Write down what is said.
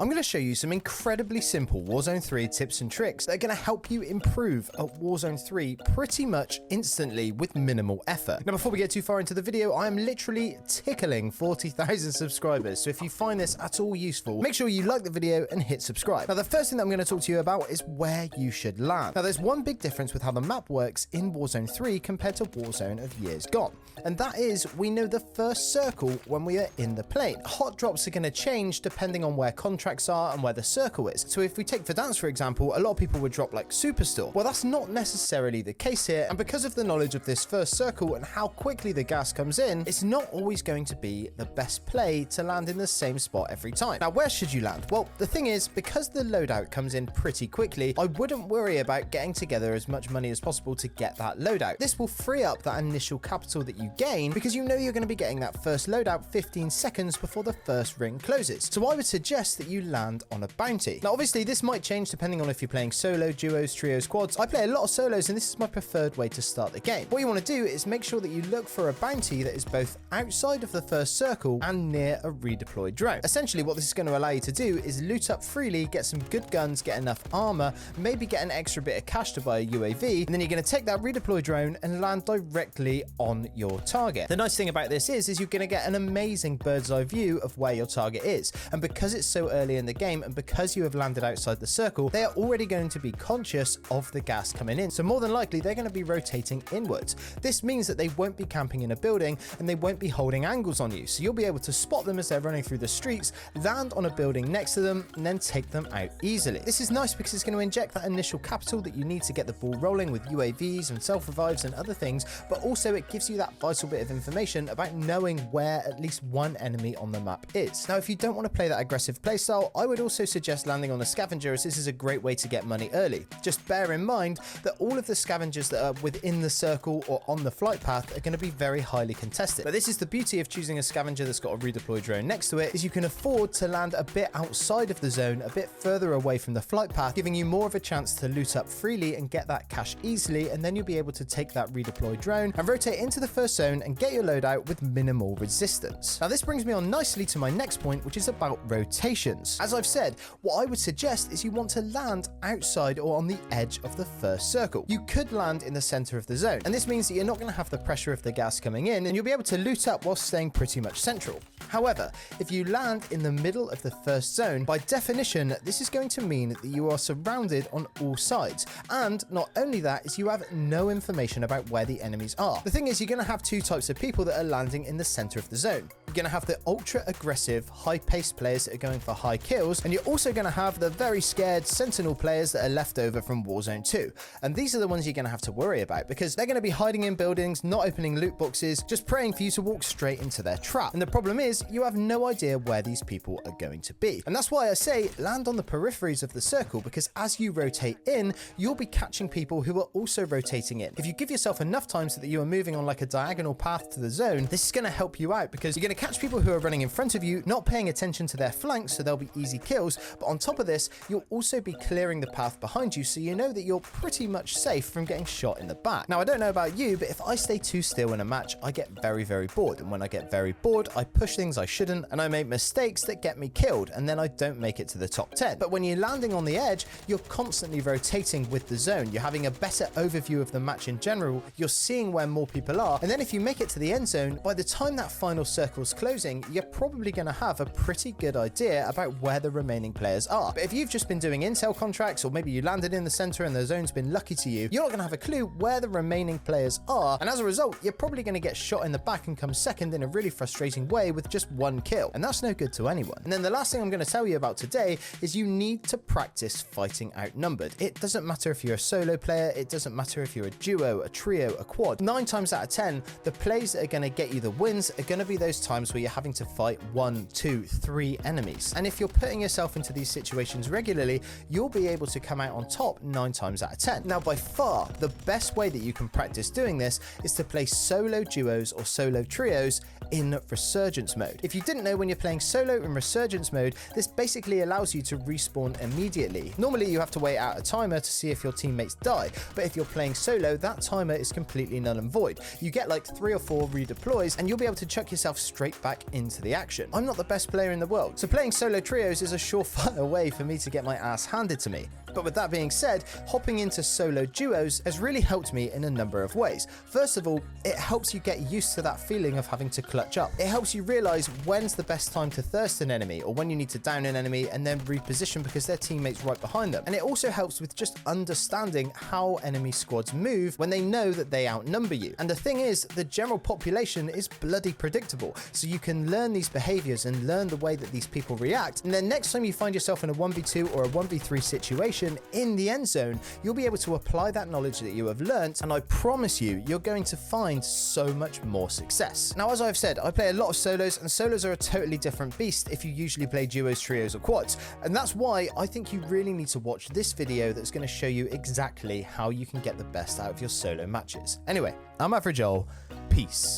I'm going to show you some incredibly simple Warzone 3 tips and tricks that are going to help you improve at Warzone 3 pretty much instantly with minimal effort. Now, before we get too far into the video, I am literally tickling 40,000 subscribers, so if you find this at all useful, make sure you like the video and hit subscribe. Now, the first thing that I'm going to talk to you about is where you should land. Now, there's one big difference with how the map works in Warzone 3 compared to Warzone of years gone, and that is we know the first circle when we are in the plane. Hot drops are going to change depending on where contracts are and where the circle is. So if we take Verdansk, for example, a lot of people would drop like Superstore. Well, that's not necessarily the case here, and because of the knowledge of this first circle and how quickly the gas comes in, it's not always going to be the best play to land in the same spot every time. Now, where should you land? Well, the thing is, because the loadout comes in pretty quickly, I wouldn't worry about getting together as much money as possible to get that loadout. This will free up that initial capital that you gain because you know you're going to be getting that first loadout 15 seconds before the first ring closes. So I would suggest that you land on a bounty. Now, obviously, this might change depending on if you're playing solo, duos, trios, quads. I play a lot of solos, and this is my preferred way to start the game. What you want to do is make sure that you look for a bounty that is both outside of the first circle and near a redeployed drone. Essentially, what this is going to allow you to do is loot up freely, get some good guns, get enough armor, maybe get an extra bit of cash to buy a UAV, and then you're going to take that redeploy drone and land directly on your target. The nice thing about this is you're going to get an amazing bird's eye view of where your target is, and because it's so early in the game and because you have landed outside the circle, they are already going to be conscious of the gas coming in, so more than likely they're going to be rotating inwards. This means that they won't be camping in a building and they won't be holding angles on you, so you'll be able to spot them as they're running through the streets, land on a building next to them, and then take them out easily. This is nice because it's going to inject that initial capital that you need to get the ball rolling with UAVs and self-revives and other things, but also it gives you that vital bit of information about knowing where at least one enemy on the map is. Now, if you don't want to play that aggressive playstyle, I would also suggest landing on a scavenger, as this is a great way to get money early. Just bear in mind that all of the scavengers that are within the circle or on the flight path are going to be very highly contested. But this is the beauty of choosing a scavenger that's got a redeploy drone next to it, is you can afford to land a bit outside of the zone, a bit further away from the flight path, giving you more of a chance to loot up freely and get that cash easily, and then you'll be able to take that redeploy drone and rotate into the first zone and get your loadout with minimal resistance. Now, this brings me on nicely to my next point, which is about rotations. As I've said, what I would suggest is you want to land outside or on the edge of the first circle. You could land in the center of the zone, and this means that you're not going to have the pressure of the gas coming in, and you'll be able to loot up while staying pretty much central. However, if you land in the middle of the first zone, by definition, this is going to mean that you are surrounded on all sides. And not only that, is you have no information about where the enemies are. The thing is, you're going to have two types of people that are landing in the center of the zone. You're going to have the ultra aggressive, high-paced players that are going for high kills, and you're also going to have the very scared sentinel players that are left over from Warzone 2. And these are the ones you're going to have to worry about, because they're going to be hiding in buildings, not opening loot boxes, just praying for you to walk straight into their trap. And the problem is, you have no idea where these people are going to be. And that's why I say land on the peripheries of the circle, because as you rotate in, you'll be catching people who are also rotating in. If you give yourself enough time so that you are moving on like a diagonal path to the zone, this is going to help you out, because you're going to catch people who are running in front of you, not paying attention to their flanks, so they'll be easy kills. But on top of this, you'll also be clearing the path behind you, so you know that you're pretty much safe from getting shot in the back. Now, I don't know about you, but if I stay too still in a match, I get very, very bored. And when I get very bored, I push things I shouldn't, and I make mistakes that get me killed, and then I don't make it to the top 10. But when you're landing on the edge, you're constantly rotating with the zone. You're having a better overview of the match in general. You're seeing where more people are. And then if you make it to the end zone, by the time that final circle's closing, you're probably going to have a pretty good idea about where the remaining players are. But if you've just been doing intel contracts, or maybe you landed in the center and the zone's been lucky to you, you're not going to have a clue where the remaining players are. And as a result, you're probably going to get shot in the back and come second in a really frustrating way with just one kill. And that's no good to anyone. And then the last thing I'm going to tell you about today is you need to practice fighting outnumbered. It doesn't matter if you're a solo player, it doesn't matter if you're a duo, a trio, a quad. 9 times out of 10, the plays that are going to get you the wins are going to be those times where you're having to fight 1, 2, 3 enemies. And if you're putting yourself into these situations regularly, you'll be able to come out on top 9 times out of 10. Now, by far, the best way that you can practice doing this is to play solo duos or solo trios in resurgence mode. If you didn't know, when you're playing solo in resurgence mode, this basically allows you to respawn immediately. Normally you have to wait out a timer to see if your teammates die, but if you're playing solo, that timer is completely null and void. You get like 3 or 4 redeploys and you'll be able to chuck yourself straight straight back into the action. I'm not the best player in the world, so playing solo trios is a surefire way for me to get my ass handed to me. But with that being said, hopping into solo duos has really helped me in a number of ways. First of all, it helps you get used to that feeling of having to clutch up. It helps you realize when's the best time to thirst an enemy, or when you need to down an enemy and then reposition because their teammate's right behind them. And it also helps with just understanding how enemy squads move when they know that they outnumber you. And the thing is, the general population is bloody predictable, so you can learn these behaviors and learn the way that these people react, and then next time you find yourself in a 1v2 or a 1v3 situation in the end zone, you'll be able to apply that knowledge that you have learnt, and I promise you, you're going to find so much more success. Now, as I've said, I play a lot of solos, and solos are a totally different beast if you usually play duos, trios, or quads, and that's why I think you really need to watch this video that's going to show you exactly how you can get the best out of your solo matches. Anyway, I'm Average Joel. Peace.